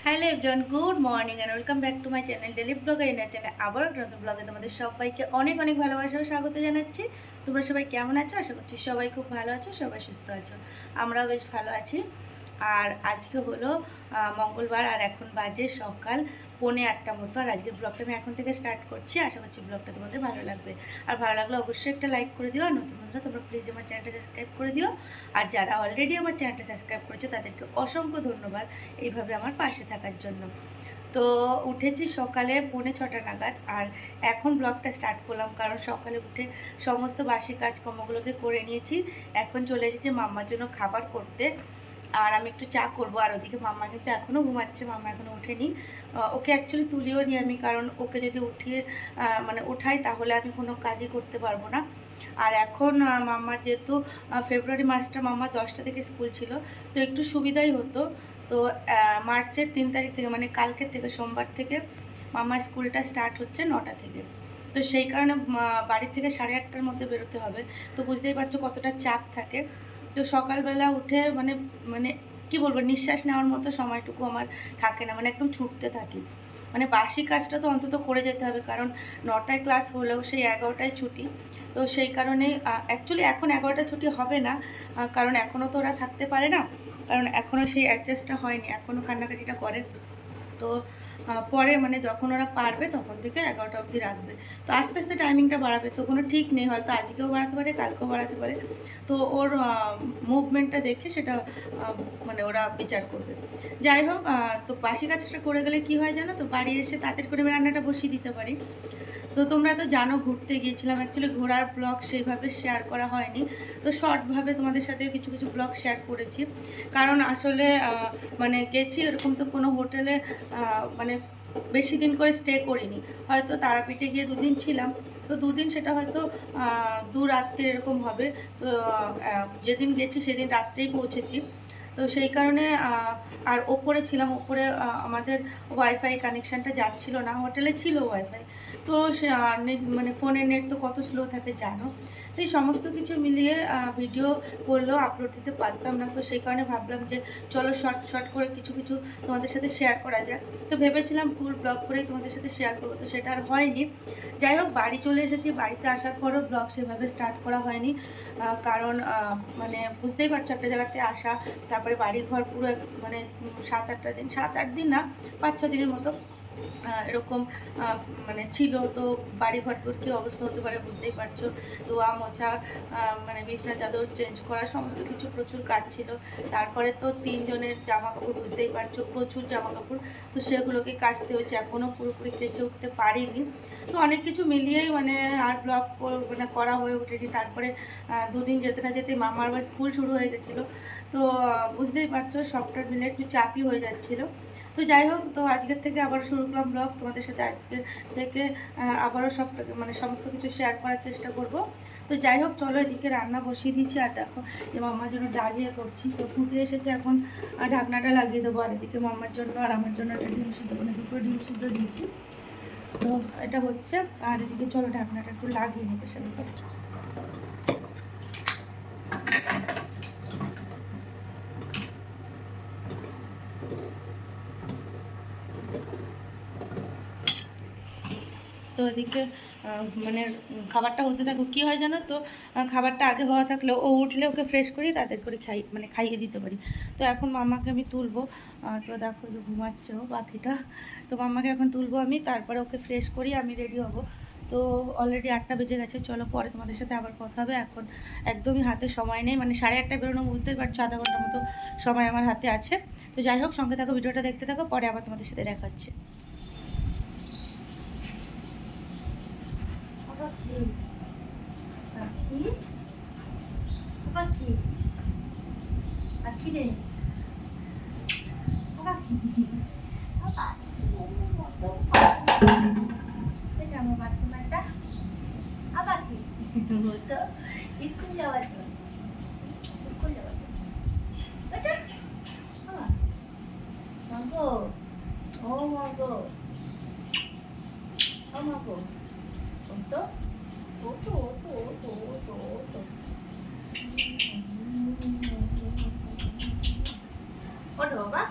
Hello everyone, good morning and welcome back to my channel daily blog inner channel. আবার নতুন ব্লগে তোমাদের সবাইকে অনেক অনেক ভালোবাসা ও স্বাগত জানাচ্ছি। তোমরা সবাই কেমন আছো? আশা করছি সবাই খুব ভালো আছো, সবাই সুস্থ আছো। আমরাও বেশ ভালো আছি। আর আজকে হলো মঙ্গলবার, আর এখন বাজে সকাল 7:45 মতো। আর আজকের ব্লগটা আমি এখন থেকে স্টার্ট করছি। আশা করছি ব্লগটা তোমাদের ভালো লাগবে। আর ভালো লাগলে অবশ্যই একটা লাইক করে দিও। আর নতুন বন্ধুরা তোমরা প্লিজ আমার চ্যানেলটা সাবস্ক্রাইব করে দিও। আর যারা অলরেডি আমার চ্যানেলটা সাবস্ক্রাইব করেছে তাদেরকে অসংখ্য ধন্যবাদ এইভাবে আমার পাশে থাকার জন্য। তো উঠেছি সকালে 6:45 নাগাদ, আর এখন ব্লগটা স্টার্ট করলাম কারণ সকালে উঠে সমস্ত বাসি কাজকর্মগুলোকে করে নিয়েছি। এখন চলে এসেছি মাম্মার জন্য খাবার করতে, আর আমি একটু চা করবো। আর ওদিকে মাম্মা কিন্তু এখনও ঘুমাচ্ছে, মাম্মা এখনও ওঠেনি। ওকে অ্যাকচুয়ালি তুলিও নি আমি, কারণ ওকে যদি উঠিয়ে মানে উঠাই তাহলে আমি কোনো কাজই করতে পারবো না। আর এখন মাম্মার যেহেতু ফেব্রুয়ারি মাসটা মাম্মার 10টা থেকে স্কুল ছিল, তো একটু সুবিধাই হতো। তো মার্চের 3 তারিখ থেকে, মানে কালকের থেকে, সোমবার থেকে মামার স্কুলটা স্টার্ট হচ্ছে 9টা থেকে। তো সেই কারণে বাড়ির থেকে 8:30টার মধ্যে বেরোতে হবে। তো বুঝতেই পারছো কতটা চাপ থাকে। তো সকালবেলা উঠে মানে মানে কি বলবো, নিঃশ্বাস নেওয়ার মতো সময়টুকু আমার থাকে না, মানে একদম ছুটতে থাকি। মানে বাসি কাজটা তো অন্তত করে যেতে হবে, কারণ 9টায় ক্লাস হলেও সেই 11টায় ছুটি। তো সেই কারণে অ্যাকচুয়ালি এখন 11টা ছুটি হবে না, কারণ এখনও তো ওরা থাকতে পারে না, কারণ এখনও সেই অ্যাডজাস্টটা হয়নি, এখনও কান্নাকাটিটা করে। তো পরে মানে যখন ওরা পারবে তখন থেকে 11টা অবধি রাখবে। তো আস্তে আস্তে টাইমিংটা বাড়াবে, তো কোনো ঠিক নেই, হয়তো আজকেও বাড়াতে পারে, কালকেও বাড়াতে পারে। তো ওর মুভমেন্টটা দেখে সেটা মানে ওরা বিচার করবে। যাই হোক, তো বাসি কাজটা করে গেলে কি হয় জানো তো, বাড়ি এসে তাড়াতাড়ি করে আমি রান্নাটা বসিয়ে দিতে পারি। তো তোমরা তো জানো ঘুরতে গিয়েছিলাম, অ্যাকচুয়ালি ঘোরার ব্লগ সেইভাবে শেয়ার করা হয়নি। তো শর্টভাবে তোমাদের সাথে কিছু কিছু ব্লগ শেয়ার করেছি, কারণ আসলে মানে গেছি এরকম তো কোনো হোটেলে মানে বেশি দিন করে স্টে করিনি। হয়তো তারাপীঠে গিয়ে 2 দিন ছিলাম, তো 2 দিন সেটা হয়তো 2 রাত্রি এরকম হবে। তো যেদিন গেছি সেদিন রাত্রেই পৌঁছেছি। তো সেই কারণে আর ওপরে ছিলাম, ওপরে আমাদের ওয়াইফাই কানেকশানটা যাচ্ছিল না, হোটেলে ছিল ওয়াইফাই। তো সে মানে ফোনের নেট তো কত স্লো থাকে জানো। তো এই সমস্ত কিছু মিলিয়ে ভিডিও করলেও আপলোড দিতে পারতাম না। তো সেই কারণে ভাবলাম যে চলো শর্ট শর্ট করে কিছু কিছু তোমাদের সাথে শেয়ার করা যায়। তো ভেবেছিলাম ফুল ব্লগ করেই তোমাদের সাথে শেয়ার করবো, তো সেটা আর হয়নি। যাই হোক, বাড়ি চলে এসেছি, বাড়িতে আসার পরও ব্লগ সেভাবে স্টার্ট করা হয়নি, কারণ মানে বুঝতেই পারছো একটা জায়গাতে আসা, তারপরে বাড়ির ঘর পুরো মানে 7-8 দিন, 7-8 দিন না, 5-6 দিনের মতো এরকম মানে ছিল। তো বাড়িঘর তোর কী অবস্থা হতে পারে বুঝতেই পারছো। ধোয়া মোছা, মানে বিছনা চাদর চেঞ্জ করা, সমস্ত কিছু প্রচুর কাজ ছিল। তারপরে তো 3 জনের জামা কাপড়, বুঝতেই পারছো প্রচুর জামা কাপড়, তো সেগুলোকে কাচতে হচ্ছে, এখনও পুরোপুরি কেচে উঠতে পারিনি। তো অনেক কিছু মিলিয়েই মানে আর ব্লগ মানে করা হয়ে ওঠেনি। তারপরে 2 দিন যেতে না যেতে মামার আবার স্কুল শুরু হয়ে গেছিলো। তো বুঝতেই পারছো সবটা মিলে একটু চাপই হয়ে যাচ্ছিলো। তো যাই হোক, তো আজকের থেকে আবার শুরু করলাম ব্লগ তোমাদের সাথে। আজকে থেকে আবারও সব মানে সমস্ত কিছু শেয়ার করার চেষ্টা করব। তো যাই হোক, চলো এদিকে রান্না বসিয়ে দিচ্ছি। আর দেখো যে মাম্মার জন্য ডালিয়া করছি, তো ফুটে এসেছে, এখন ঢাকনাটা লাগিয়ে দেবো। আর এদিকে মাম্মার জন্য আর আমার জন্য একটা ডিম সিদ্ধ, মানে 2টো ডিম সিদ্ধ দিয়েছি। তো এটা হচ্ছে, আর এদিকে চলো ঢাকনাটা একটু লাগিয়ে নেবে সেটা। তো এদিকে মানে খাবারটা হতে থাকুক। কী হয় জানো তো, খাবারটা আগে হওয়া থাকলেও ও উঠলে ওকে ফ্রেশ করি, তাদের করে মানে খাইয়ে দিতে পারি। তো এখন মাম্মাকে আমি তুলবো। তো দেখো যে ঘুমাচ্ছে ও পাখিটা। তো মাম্মাকে এখন তুলবো আমি, তারপরে ওকে ফ্রেশ করি, আমি রেডি হব। তো অলরেডি 8টা বেজে গেছে। চলো পরে তোমাদের সাথে আবার কথা হবে। এখন একদমই হাতে সময় নেই, মানে 8:30টায় বেরোনো, বুঝতেই পারছো আধা ঘন্টার মতো সময় আমার হাতে আছে। তো যাই হোক, সঙ্গে থাকো, ভিডিওটা দেখতে থাকো, পরে আবার তোমাদের সাথে দেখা হচ্ছে। পাখি, পাখি, পাখি রে, পাখি, এটা আমার বাথরুমটা, পাখি তো স্কুল যাওয়ার জন্য, স্কুল যাওয়ার জন্য এটা মাগো, ও মাগো, ও মাগো, ও তো, ও তো, ও তো, ও তো, ও তো, ও তো, ওঠো বাবা,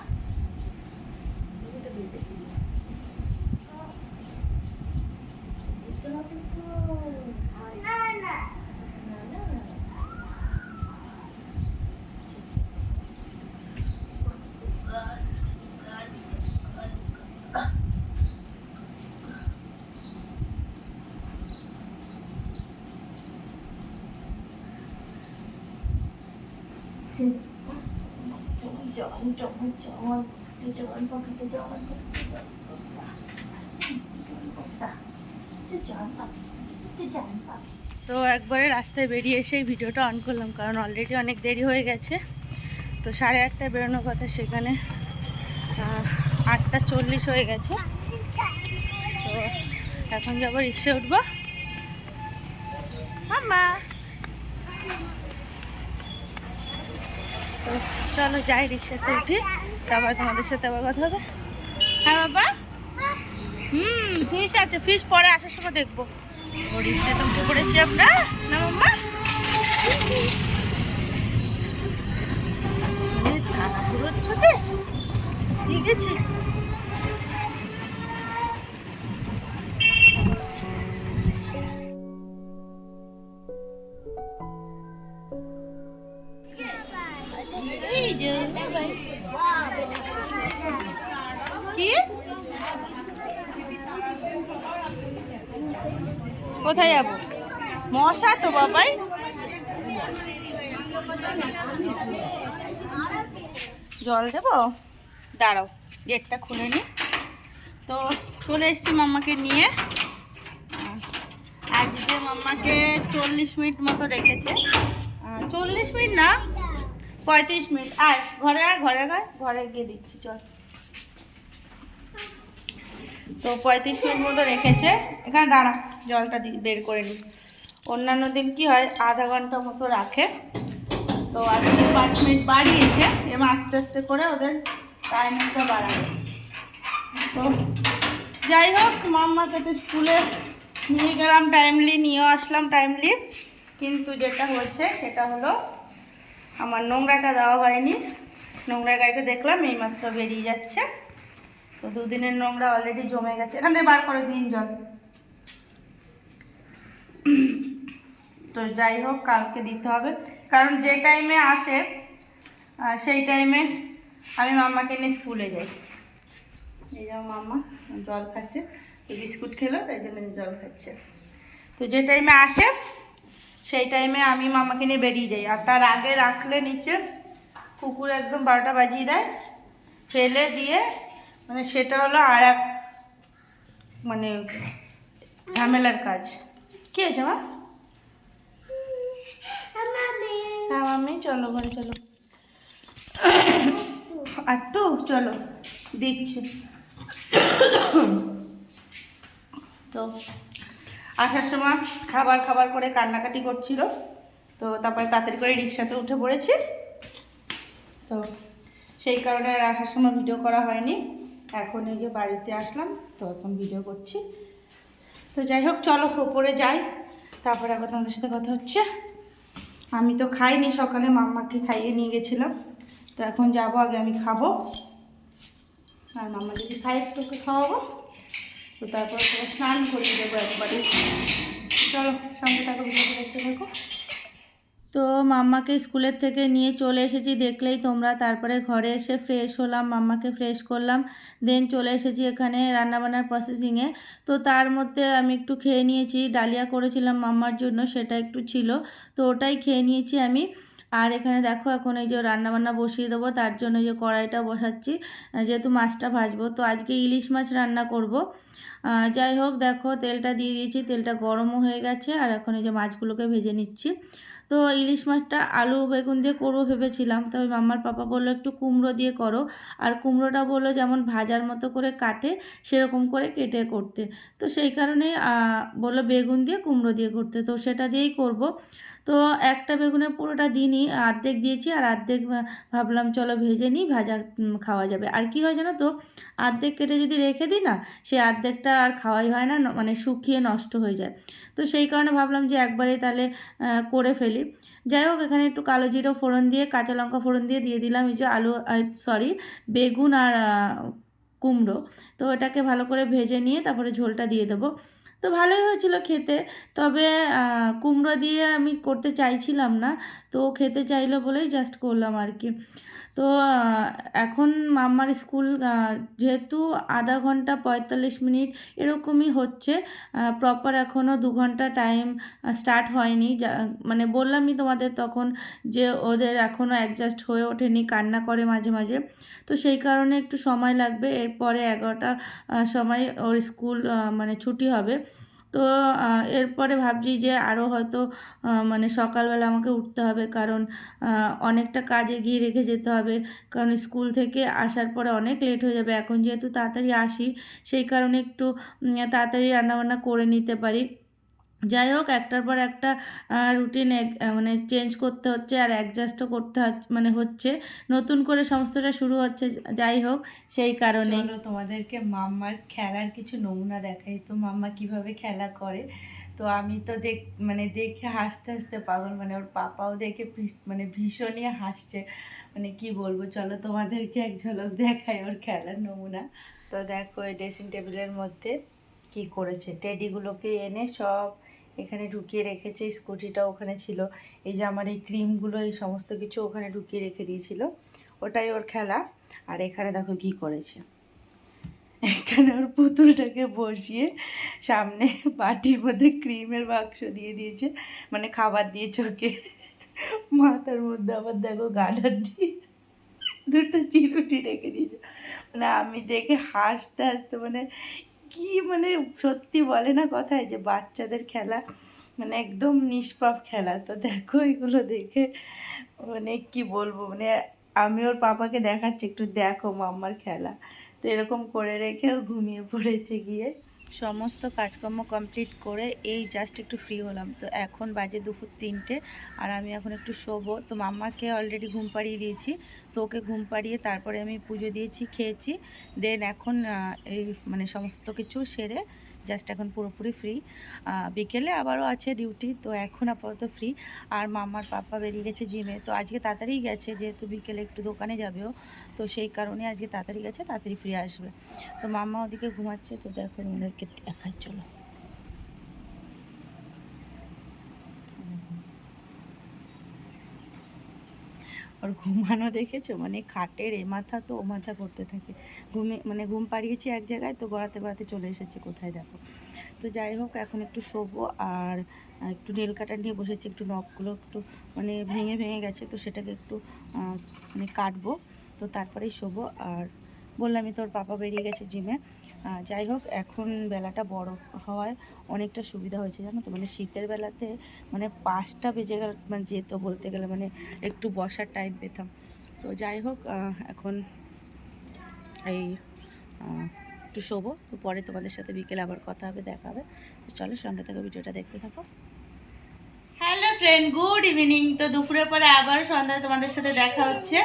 তো একবারে রাস্তায় বেরিয়ে এসেই ভিডিওটা অন করলাম, কারণ অলরেডি অনেক দেরি হয়ে গেছে। তো 8:30টায় বেরোনোর কথা, সেখানে 8:40 হয়ে গেছে। তো এখন যাবো, রিক্সা উঠবো। মামা তো চলো যাই, রিক্সাতে উঠি, তারপর তোমাদের সাথে আবার কথা হবে। হ্যাঁ বাবা, ফিশ আছে, ফিশ পরে আসার সময় দেখবো। ও রিক্সাতে উঠে পড়েছি আমরা, না মাম্মা? থানা পুরো ছোটে ঠিক আছে। কি কোথায় যাবো? মশা তো বাবাই। জল দেবো, দাঁড়াও গেটটা খুলে নি। তো চলে এসছি মাম্মাকে নিয়ে। আজকে মাম্মাকে 40 মিনিট মতো রেখেছে। 40 মিনিট না, 35 মিনিট। আয় ঘরে, আর ঘরে ঘরে গিয়ে দিচ্ছি চল। তো 35 মিনিট মতো রেখেছে। এখানে দাঁড়া, জলটা বের করে নিই। অন্যান্য দিন কি হয় আধা ঘন্টা মতো রাখে, তো আজকে 5 মিনিট বাড়িয়েছে। এবং আস্তে আস্তে করে ওদের টাইমিংটা বাড়াবে। তো যাই হোক, মাম্মাকে তো স্কুলে নিয়ে গেলাম টাইমলি, নিয়েও আসলাম টাইমলি। কিন্তু যেটা হচ্ছে সেটা হলো আমার নোংরাটা দেওয়া হয়নি। নোংরা গাড়িটা দেখলাম এইমাত্র বেরিয়ে যাচ্ছে। তো 2 দিনের নোংরা অলরেডি জমে গেছে। এখান থেকে বার করে দিন জল। তো যাই হোক, কালকে দিতে হবে, কারণ যে টাইমে আসে সেই টাইমে আমি মাম্মাকে নিয়ে স্কুলে যাই। এই যে মাম্মা জল খাচ্ছে, তো বিস্কুট খেলো তাই জন্য জল খাচ্ছে। তো যে টাইমে আসে সেই টাইমে আমি মাম্মাকে নিয়ে বেরিয়ে যাই। আর তার আগে রাখলে নিচে কুকুর একদম 12টা বাজিয়ে দেয়, ফেলে দিয়ে, মানে সেটা হলো আর এক মানে ঝামেলার কাজ। কী হয়েছে মা? হ্যাঁ মাম্মি চলো ঘরে চলো, একটু চলো দিচ্ছি। তো আসার সময় খাবার করে কান্নাকাটি করছিল, তো তারপরে তাড়াতাড়ি করে রিক্সাতে উঠে পড়েছি। তো সেই কারণে আর আসার সময় ভিডিও করা হয়নি। এখন এই যে বাড়িতে আসলাম, তো এখন ভিডিও করছি। তো যাই হোক চলো ওপরে যাই, তারপরে আবার তোমাদের সাথে কথা হচ্ছে। আমি তো খাইনি, সকালে মাম্মাকে খাইয়ে নিয়ে গেছিলাম। তো এখন যাবো, আগে আমি খাবো, আর মাম্মা যদি খাই একটু খাওয়াবো। তো তারপর স্নান করিয়ে দেবো একবারে। চলো সঙ্গে থাকো, ভিডিওটা দেখতে থাকো। তো মাম্মাকে স্কুলের থেকে নিয়ে চলে এসেছি দেখলেই তোমরা। তারপরে ঘরে এসে ফ্রেশ হলাম, মাম্মাকে ফ্রেশ করলাম, দেন চলে এসেছি এখানে রান্নাবান্নার প্রসেসিংয়ে। তো তার মধ্যে আমি একটু খেয়ে নিয়েছি, ডালিয়া করেছিলাম মাম্মার জন্য, সেটা একটু ছিল, তো ওটাই খেয়ে নিয়েছি আমি। আর এখানে দেখো এখন এই যে রান্নাবান্না বসিয়ে দেবো, তার জন্য যে কড়াইটা বসাচ্ছি, যেহেতু মাছটা ভাজবো। তো আজকে ইলিশ মাছ রান্না করব। যাই হোক দেখো তেলটা দিয়ে দিয়েছি, তেলটা গরমও হয়ে গেছে, আর এখন এই যে মাছগুলোকে ভেজে নিচ্ছি। তো ইলিশ মাছটা আলু বেগুন দিয়ে করবো ভেবেছিলাম, তবে মাম্মার পাপা বললো একটু কুমড়ো দিয়ে করো। আর কুমড়োটা বললো যেমন ভাজার মতো করে কাটে সেরকম করে কেটে করতে। তো সেই কারণে বললো বেগুন দিয়ে কুমড়ো দিয়ে করতে, তো সেটা দিয়েই করব। তো একটা বেগুনে পুরোটা দিইনি, অর্ধেক দিয়েছি, আর অর্ধেক ভাবলাম চলো ভেজে নিই, ভাজা খাওয়া যাবে। আর কি হয় জানো তো, অর্ধেক কেটে যদি রেখে দিই না, সেই অর্ধেকটা আর খাওয়াই হয় না, মানে শুকিয়ে নষ্ট হয়ে যায়। তো সেই কারণে ভাবলাম যে একবারেই তাহলে করে ফেলি। যাই হোক এখানে একটু কালো জিরা ফোড়ন দিয়ে, কাঁচা লঙ্কা ফোড়ন দিয়ে দিলাম এই যে বেগুন আর কুমড়ো। তো এটাকে ভালো করে ভেজে নিয়ে তারপরে ঝোলটা দিয়ে দেবো। তো ভালোই হয়েছিল খেতে, তবে কুমড়ো দিয়ে আমি করতে চাইছিলাম না, তো খেতে চাইলো বলেই জাস্ট করলাম আর কি। তো তো এখন মাম্মার স্কুল যেহেতু আধা ঘন্টা 45 মিনিট এরকমই হচ্ছে, প্রপার এখনও 2 ঘন্টা টাইম স্টার্ট হয়নি। মানে বললামই তোমাদের তখন যে ওদের এখনও অ্যাডজাস্ট হয়ে ওঠেনি, কান্না করে মাঝে মাঝে, তো সেই কারণে একটু সময় লাগবে। এরপরে 11টা সময় ওর স্কুল মানে ছুটি হবে। তো এরপরে ভাবছি যে আরও হয়তো মানে সকালবেলা আমাকে উঠতে হবে, কারণ অনেকটা কাজ এগিয়ে রেখে যেতে হবে, কারণ স্কুল থেকে আসার পরে অনেক লেট হয়ে যাবে। এখন যেহেতু তাড়াতাড়ি আসি, সেই কারণে একটু তাড়াতাড়ি রান্নাবান্না করে নিতে পারি। যাই হোক, একটার পর একটা রুটিন মানে চেঞ্জ করতে হচ্ছে, আর অ্যাডজাস্টও করতে মানে হচ্ছে, নতুন করে সমস্তটা শুরু হচ্ছে। যাই হোক, সেই কারণে তোমাদেরকে মাম্মার খেলার কিছু নমুনা দেখাই। তো মাম্মা কিভাবে খেলা করে, তো আমি তো মানে দেখে হাসতে হাসতে পাগল, মানে ওর পাপাও দেখে মানে ভীষণই হাসছে, মানে কি বলবো। চলো তোমাদেরকে এক ঝলক দেখাই ওর খেলার নমুনা। তো দেখো, এই ড্রেসিং টেবিলের মধ্যে কি করেছে, টেডিগুলোকে এনে সব এখানে ঢুকিয়ে রেখেছে। স্কুটিটা ওখানে ছিল, এই যে আমার এই ক্রিমগুলো, এই সমস্ত কিছু ওখানে ঢুকিয়ে রেখে দিয়েছিল, ওটাই ওর খেলা। আর এখানে দেখো কি করেছে, এখানে ওর পুতুলটাকে বসিয়ে সামনে বাটির মধ্যে ক্রিমের বাক্স দিয়ে দিয়েছে, মানে খাবার দিয়েছে ওকে। মাথার মধ্যে আবার দেখো গার্ডার দিয়ে দুটো চিরুটি রেখে দিয়েছে। মানে আমি দেখে হাসতে হাসতে, মানে কি, মানে সত্যি বলে না কথায় যে বাচ্চাদের খেলা মানে একদম নিষ্পাপ খেলা। তো দেখো এগুলো দেখে মানে কি বলবো, মানে আমি ওর পাপাকে দেখাচ্ছি, একটু দেখো মাম্মার খেলা। তো এরকম করে রেখেও ঘুমিয়ে পড়েছে গিয়ে। সমস্ত কাজকর্ম কমপ্লিট করে এই জাস্ট একটু ফ্রি হলাম। তো এখন বাজে দুপুর 3টে, আর আমি এখন একটু শোবো। তো মাম্মাকে অলরেডি ঘুম পাড়িয়ে দিয়েছি, তো ওকে ঘুম পাড়িয়ে তারপরে আমি পুজো দিয়েছি, খেয়েছি। দেন এখন এই মানে সমস্ত কিছু সেরে জাস্ট এখন পুরোপুরি ফ্রি। বিকেলে আবারও আছে ডিউটি, তো এখন আপাতত ফ্রি। আর মাম্মার পাপা বেরিয়ে গেছে জিমে, তো আজকে তাড়াতাড়ি গেছে, যেহেতু বিকেলে একটু দোকানে যাবেও, তো সেই কারণে আজকে তাড়াতাড়ি গেছে, তাড়াতাড়ি ফ্রি আসবে। তো মাম্মা ওদিকে ঘুমাচ্ছে, তো দেখো ওদেরকে দেখাই, চলো। ওর ঘুমানো দেখেছো, মানে খাটের এ মাথা তো ও মাথা করতে থাকে, মানে ঘুম পাড়িয়েছি এক জায়গায়, তো গড়াতে গড়াতে চলে এসেছে কোথায় দেখো। তো যাই হোক, এখন একটু শোবো। আর একটু নেল কাটার নিয়ে বসেছি, একটু নখগুলো একটু মানে ভেঙে ভেঙে গেছে, তো সেটাকে একটু মানে কাটবো, তো তারপরেই শোবো। আর বললামই তোর পাপা বেরিয়ে গেছে জিমে। যাই হোক, এখন বেলাটা বড় হওয়ায় অনেকটা সুবিধা হয়েছে, জানো তো। মানে শীতের বেলাতে মানে 5টা বেজে গেল, মানে যেত বলতে গেলে, মানে একটু বসার টাইম পেতাম। তো যাই হোক, এখন এই একটু শোবো। তো পরে তোমাদের সাথে বিকেলে আবার কথা হবে, দেখা হবে। তো চলো, সঙ্গে থাকো, ভিডিওটা দেখতে থাকো। Hello friend, good evening. তো দুপুরের পরে আবার সন্ধ্যায় তোমাদের সাথে দেখা হচ্ছে।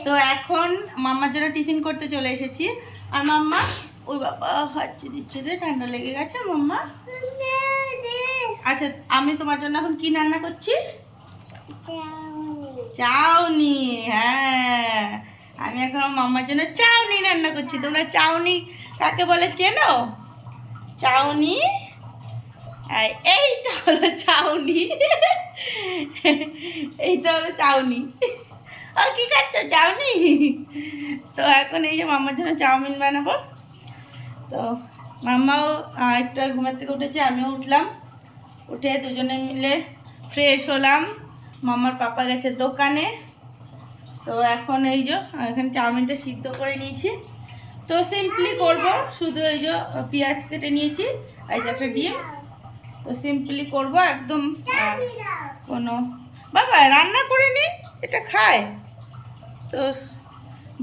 তো এখন মাম্মার জন্য টিফিন করতে চলে এসেছি। আর মাম্মা, ওই বাবা হাঁচি দিচ্ছে রে, ঠান্ডা লেগে গেছে মাম্মা। আচ্ছা, আমি তোমার জন্য এখন কি রান্না করছি? চাউনি। হ্যাঁ, আমি এখন মাম্মার জন্য চাউনি রান্না করছি। তোমরা চাউনি কাকে বলে চেনো? চাউনি, এইটা হলো চাউনি, এইটা হলো চাউনি। ও কি খাচ্ছ? চাউনি। তো এখন এই যে মাম্মার জন্য চাউমিন বানাবো। তো মাম্মাও একটু ঘুমের থেকে উঠেছে, আমিও উঠলাম। উঠে দুজনে মিলে ফ্রেশ হলাম। মাম্মার পাপা গেছে দোকানে। তো এখন এই যে এখানে চাউমিনটা সিদ্ধ করে নিয়েছি। তো সিম্পলি করব, শুধু এই যে পেঁয়াজ কেটে নিয়েছি, এই যে একটা ডিম। তো সিম্পলি করব একদম, কোনো বাবা রান্না করে নি, এটা খায়। তো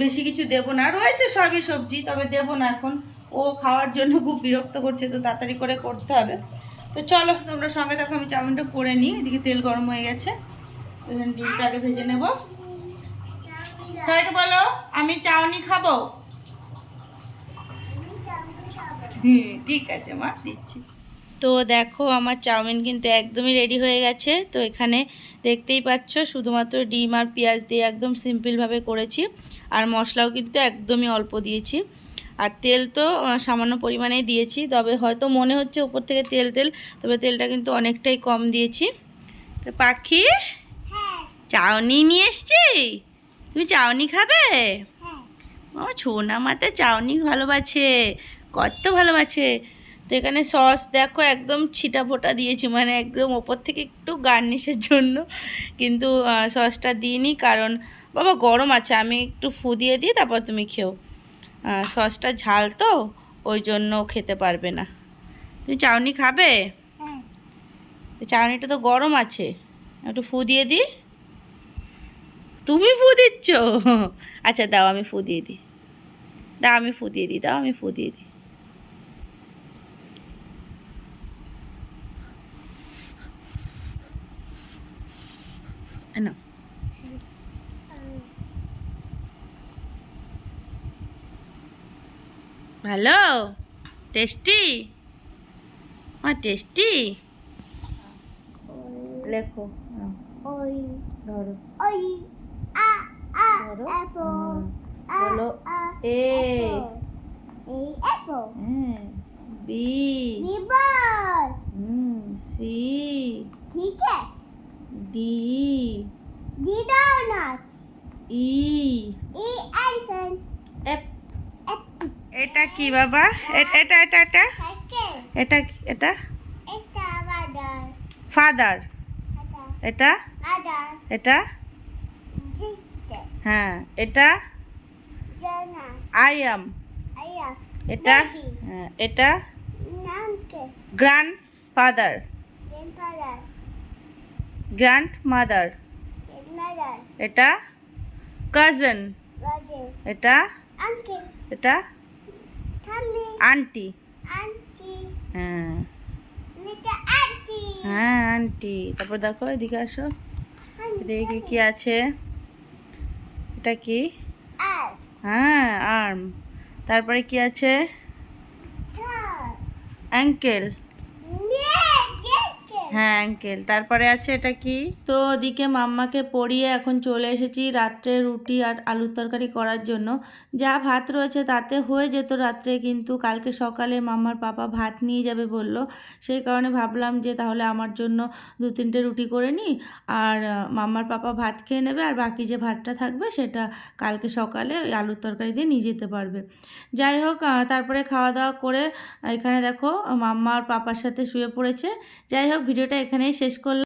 বেশি কিছু দেবো না, রয়েছে সবই সবজি, তবে দেবো না এখন। ও খাওয়ার জন্য খুব বিরক্ত করছে, তো তাড়াতাড়ি করে করতে হবে। তো চলো তোমরা সঙ্গে দেখো, আমি চাউমিনটা করে নিই। এদিকে তেল গরম হয়ে গেছে, এখানে ডিমটা আগে ভেজে নেব। সবাইকে বলো আমি চাউনি খাবো। ঠিক আছে মা, দিচ্ছি। তো দেখো আমার চাউমিন কিন্তু একদমই রেডি হয়ে গেছে। তো এখানে দেখতেই পাচ্ছ, শুধুমাত্র ডিম আর পেঁয়াজ দিয়ে একদম সিম্পলভাবে করেছি। আর মশলাও কিন্তু একদমই অল্প দিয়েছি। আর তেল তো সামান্য পরিমাণেই দিয়েছি, তবে হয়তো মনে হচ্ছে উপর থেকে তেল তেল, তবে তেলটা কিন্তু অনেকটাই কম দিয়েছি। তো পাখি, চাউনি নিয়ে এসছি, তুমি চাউনি খাবে? আমার ছোনা মাতে চাউনি ভালোবাসে, কত ভালোবাসে। তো এখানে সস দেখো একদম ছিটা ফোটা দিয়েছি, মানে একদম ওপর থেকে একটু গার্নিশের জন্য, কিন্তু সসটা দিইনি কারণ বাবা গরম আছে, আমি একটু ফু দিয়ে দিই তারপর তুমি খেও। সসটা ঝাল তো ওই জন্য খেতে পারবে না। তুমি চাউনি খাবে? চাউনিটা তো গরম আছে, একটু ফু দিয়ে দিই। তুমি ফু দিচ্ছ? আচ্ছা দাও আমি ফু দিয়ে দিই, দাও আমি ফু দিয়ে দিই, দাও আমি ফু দিয়ে দিই। না ভালো টেস্টি, টেস্টি। লেখো ধরো, ধরো, বলো এ, বি, সি, ডি, ই, এফ। এটা কি বাবা? এটা এটা এটা এটা এটা ফাদার। এটা এটা হ্যাঁ, এটা আই অ্যাম। এটা হ্যাঁ, এটা গ্র্যান্ড ফাদার, গ্র্যান্ড মাদার। এটা কাজিন, এটা এটা আন্টি। হ্যাঁ হ্যাঁ আন্টি। তারপর দেখো এদিকে আসো, এদিকে কি আছে? এটা কি? হ্যাঁ আর্ম। তারপরে কি আছে? অ্যাঙ্কেল। হ্যাঁ অ্যাঙ্কেল। তারপরে আছে এটা কি? তো ওদিকে মাম্মাকে পড়িয়ে এখন চলে এসেছি রাত্রে রুটি আর আলুর তরকারি করার জন্য। যা ভাত রয়েছে তাতে হয়ে যেত রাত্রে, কিন্তু কালকে সকালে মাম্মার পাপা ভাত নিয়ে যাবে বলল, সেই কারণে ভাবলাম যে তাহলে আমার জন্য 2-3টে রুটি করে নিই, আর মাম্মার পাপা ভাত খেয়ে নেবে, আর বাকি যে ভাতটা থাকবে সেটা কালকে সকালে ওই আলুর তরকারি দিয়ে নিয়ে যেতে পারবে। যাই হোক, তারপরে খাওয়া দাওয়া করে এখানে দেখো মাম্মা আর পাপার সাথে শুয়ে পড়েছে। যাই হোক, ভিডিওটা এখানেই শেষ করলাম।